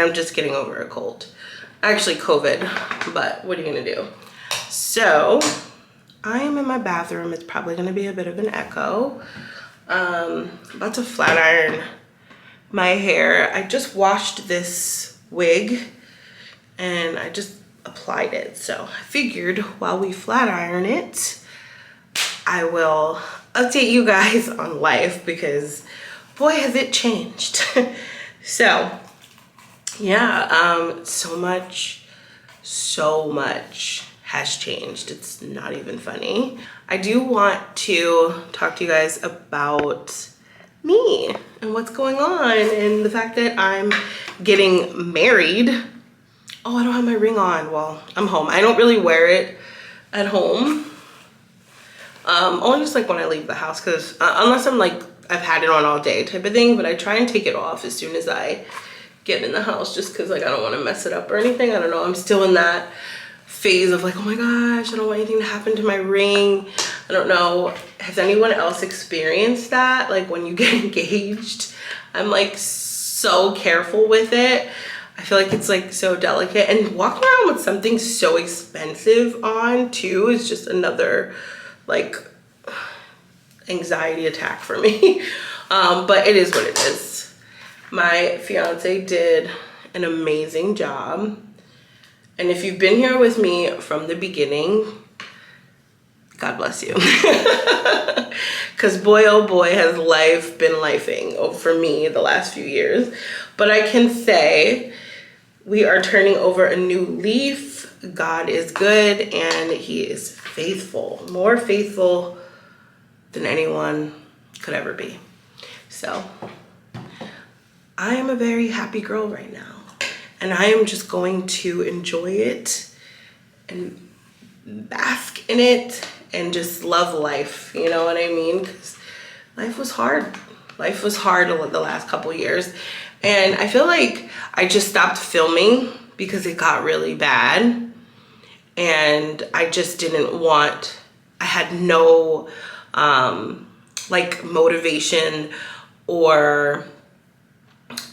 I'm just getting over a cold. Actually COVID, but what are you gonna do? So I am in my bathroom. It's probably gonna be a bit of an echo. About to flat iron my hair. I just washed this wig and I just applied it. So I figured while we flat iron it, I will update you guys on life because boy has it changed. So yeah, so much has changed. It's not even funny. I do want to talk to you guys about me and what's going on and the fact that I'm getting married. Oh, I don't have my ring on. Well, I'm home. I don't really wear it at home. Only just like when I leave the house, because unless I'm like, I've had it on all day type of thing, but I try and take it off as soon as I get in the house just because like I don't want to mess it up or anything. I don't know. I'm still in that phase of like, oh my gosh, I don't want anything to happen to my ring. I don't know. Has anyone else experienced that? Like when you get engaged, I'm like so careful with it. I feel like it's like so delicate, and walking around with something so expensive on too is just another like anxiety attack for me. But it is what it is. My fiance did an amazing job. And if you've been here with me from the beginning, God bless you. Because boy, oh boy, has life been lifing for me the last few years. But I can say we are turning over a new leaf. God is good and he is faithful, more faithful than anyone could ever be. So I am a very happy girl right now. And I am just going to enjoy it and bask in it and just love life. You know what I mean? Because life was hard. Life was hard the last couple years. And I feel like I just stopped filming because it got really bad. And I just didn't want, I had no like motivation or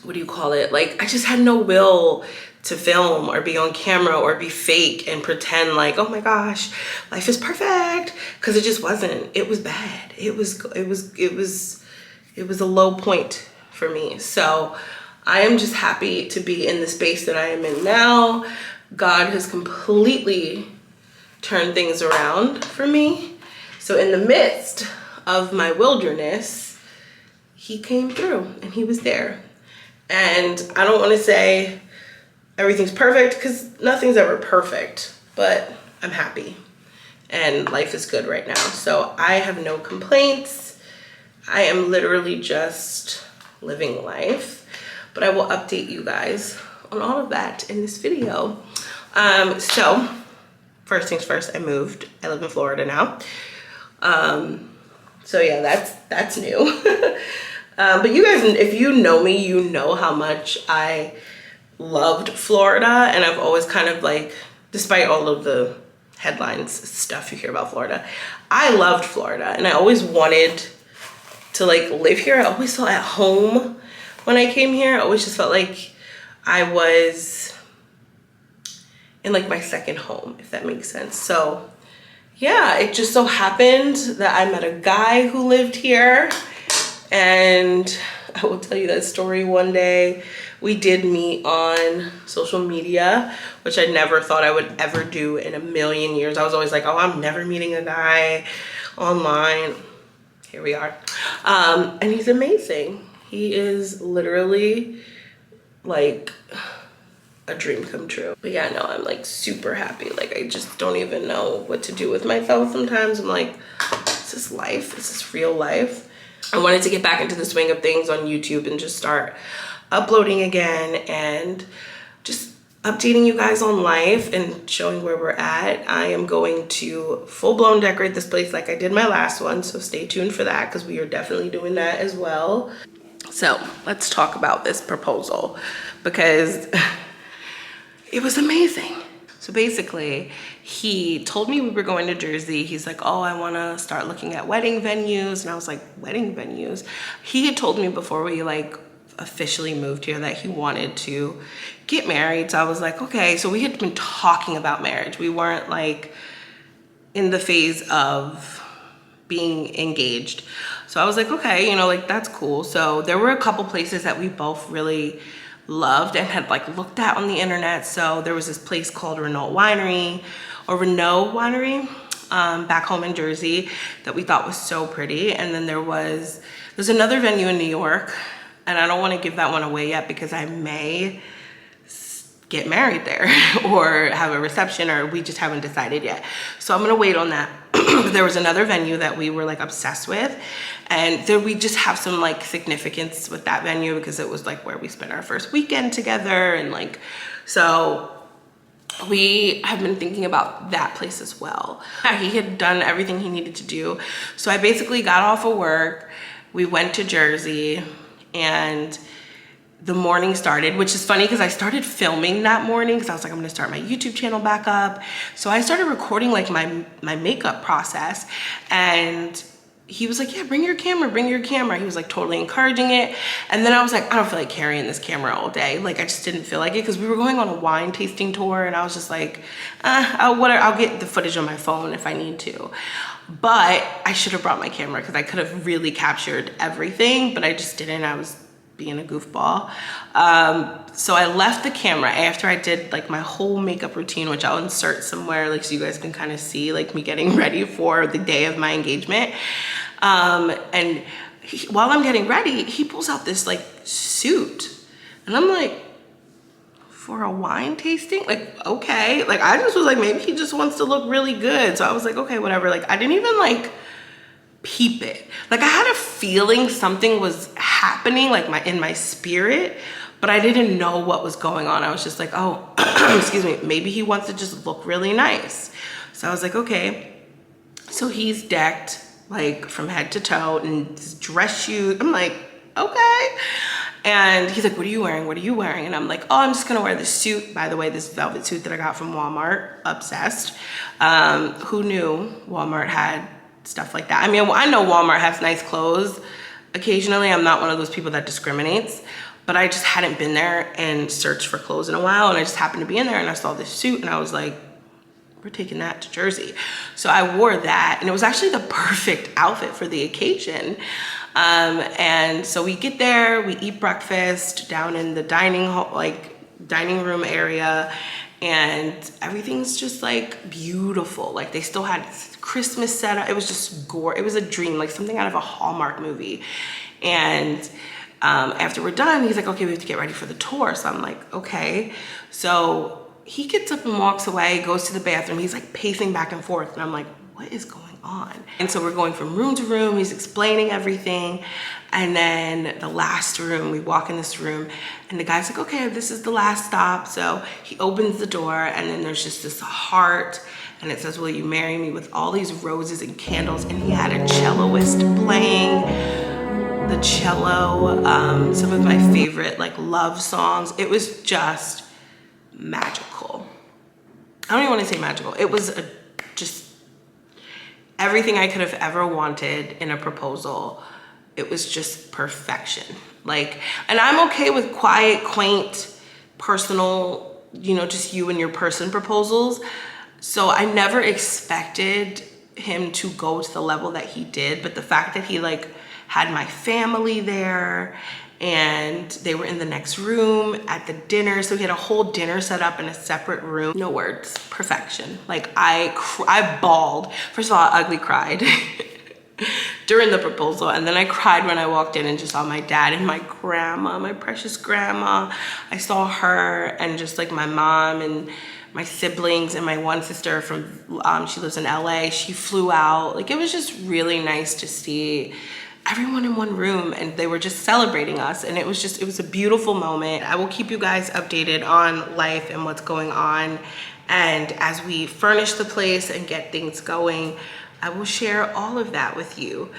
what do you call it? Like I just had no will to film or be on camera or be fake and pretend like, oh my gosh, life is perfect. Cause it just wasn't. It was bad. It was a low point for me. So I am just happy to be in the space that I am in now. God has completely turned things around for me. So in the midst of my wilderness, he came through and he was there. And I don't want to say everything's perfect because nothing's ever perfect, but I'm happy and life is good right now. So I have no complaints. I am literally just living life, but I will update you guys on all of that in this video. So first things first, I moved. I live in Florida now. So yeah, that's new. But you guys, if you know me, you know how much I loved Florida. And I've always kind of like, despite all of the headlines stuff you hear about Florida, I loved Florida. And I always wanted to like live here. I always felt at home when I came here. I always just felt like I was in like my second home, if that makes sense. So yeah, it just so happened that I met a guy who lived here. And I will tell you that story one day. We did meet on social media, which I never thought I would ever do in a million years. I was always like, oh, I'm never meeting a guy online. Here we are. And he's amazing. He is literally like a dream come true. But yeah, no, I'm like super happy. Like I just don't even know what to do with myself sometimes. I'm like, is this life? Is this real life? I wanted to get back into the swing of things on YouTube and just start uploading again and just updating you guys on life and showing where we're at. I am going to full-blown decorate this place like I did my last one, so stay tuned for that because we are definitely doing that as well. So let's talk about this proposal because it was amazing. So basically, he told me we were going to Jersey. He's like, oh, I want to start looking at wedding venues. And I was like, wedding venues? He had told me before we like officially moved here that he wanted to get married. So I was like, okay. So we had been talking about marriage. We weren't like in the phase of being engaged. So I was like, okay, you know, like that's cool. So there were a couple places that we both really loved and had like looked at on the internet. So there was this place called Renault Winery back home in Jersey that we thought was so pretty. And then there's another venue in New York, and I don't want to give that one away yet because I may get married there or have a reception, or we just haven't decided yet. So I'm gonna wait on that. There was another venue that we were like obsessed with, and there we just have some like significance with that venue because it was like where we spent our first weekend together, and like, so we have been thinking about that place as well. He had done everything he needed to do. So I basically got off of work, we went to Jersey, and the morning started, which is funny because I started filming that morning because I was like, I'm gonna start my YouTube channel back up. So I started recording like my makeup process, and he was like, yeah, bring your camera, bring your camera. He was like totally encouraging it. And then I was like, I don't feel like carrying this camera all day. Like I just didn't feel like it because we were going on a wine tasting tour, and I was just like, I'll get the footage on my phone if I need to. But I should have brought my camera because I could have really captured everything, but I just didn't. I was being a goofball. So I left the camera after I did like my whole makeup routine, which I'll insert somewhere like so you guys can kind of see like me getting ready for the day of my engagement. And while I'm getting ready, he pulls out this like suit, and I'm like, for a wine tasting? Like, okay. Like I just was like, maybe he just wants to look really good. So I was like, okay, whatever. Like I didn't even like peep it. Like I had a feeling something was happening like in my spirit, but I didn't know what was going on. I was just like, oh, excuse me, maybe he wants to just look really nice. So I was like, okay. So he's decked like from head to toe in his dress shoes. I'm like, okay. And he's like, what are you wearing? What are you wearing? And I'm like, oh, I'm just gonna wear this suit. By the way, this velvet suit that I got from Walmart, obsessed. Who knew Walmart had stuff like that? I mean, I know Walmart has nice clothes occasionally. I'm not one of those people that discriminates, but I just hadn't been there and searched for clothes in a while, and I just happened to be in there and I saw this suit and I was like, we're taking that to Jersey. So I wore that, and it was actually the perfect outfit for the occasion. And so we get there, we eat breakfast down in the dining room area, and everything's just like beautiful. Like they still had Christmas setup. It was just gore. It was a dream, like something out of a Hallmark movie. And after we're done, he's like, okay, we have to get ready for the tour. So I'm like, okay. So he gets up and walks away, goes to the bathroom. He's like pacing back and forth, and I'm like, what is going on? And so we're going from room to room. He's explaining everything. And then the last room, we walk in this room, and the guy's like, okay, this is the last stop. So he opens the door, and then there's just this heart, and it says, will you marry me, with all these roses and candles. And he had a celloist playing the cello, some of my favorite like love songs. It was just magical. I don't even want to say magical. It was just everything I could have ever wanted in a proposal. It was just perfection. Like, and I'm okay with quiet, quaint, personal, you know, just you and your person proposals. So I never expected him to go to the level that he did, but the fact that he like had my family there, and they were in the next room at the dinner. So he had a whole dinner set up in a separate room. No words, perfection. Like I bawled. First of all, I ugly cried during the proposal. And then I cried when I walked in and just saw my dad and my grandma, my precious grandma. I saw her, and just like my mom and my siblings, and my one sister from, she lives in LA. She flew out. Like it was just really nice to see everyone in one room, and they were just celebrating us, and it was a beautiful moment. I will keep you guys updated on life and what's going on, and as we furnish the place and get things going, I will share all of that with you.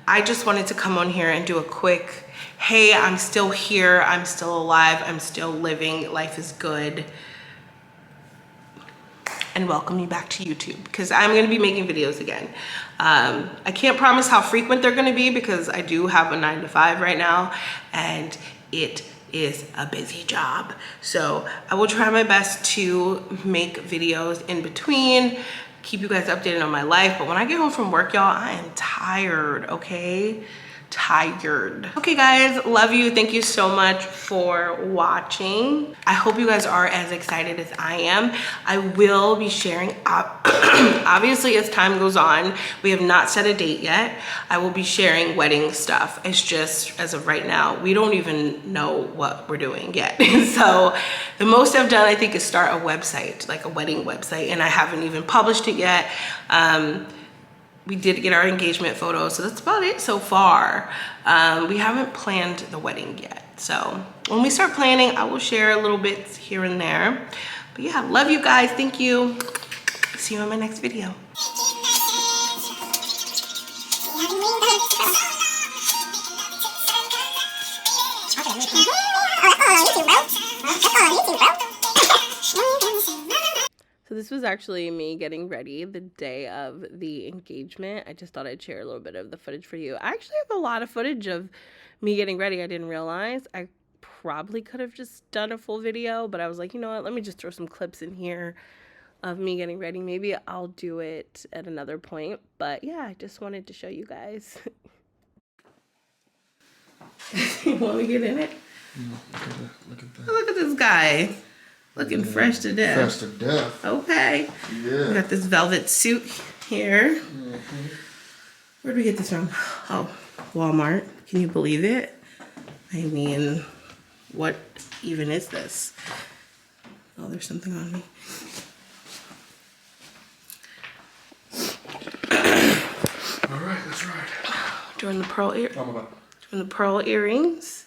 I just wanted to come on here and do a quick, hey, I'm still here, I'm still alive, I'm still living, life is good, and welcome you back to YouTube, because I'm going to be making videos again. I can't promise how frequent they're going to be because I do have a 9 to 5 right now, and it is a busy job. So I will try my best to make videos in between, keep you guys updated on my life. But when I get home from work, y'all, I am tired, okay? Tired. Okay guys, love you. Thank you so much for watching. I hope you guys are as excited as I am. I will be sharing, obviously as time goes on, we have not set a date yet. I will be sharing wedding stuff. It's just, as of right now, we don't even know what we're doing yet. So the most I've done, I think, is start a website, like a wedding website, and I haven't even published it yet. We did get our engagement photos, so that's about it so far. We haven't planned the wedding yet. So when we start planning, I will share a little bit here and there. But yeah, love you guys. Thank you. See you in my next video. So this was actually me getting ready the day of the engagement. I just thought I'd share a little bit of the footage for you. I actually have a lot of footage of me getting ready. I didn't realize. I probably could have just done a full video, but I was like, you know what? Let me just throw some clips in here of me getting ready. Maybe I'll do it at another point. But yeah, I just wanted to show you guys. You want me to get in it? No, look at that. Look at this guy. Looking fresh to death. Fresh to death. Okay. Yeah. We got this velvet suit here. Where did we get this from? Oh, Walmart. Can you believe it? I mean, what even is this? Oh, there's something on me. All right, that's right. Doing the pearl earrings.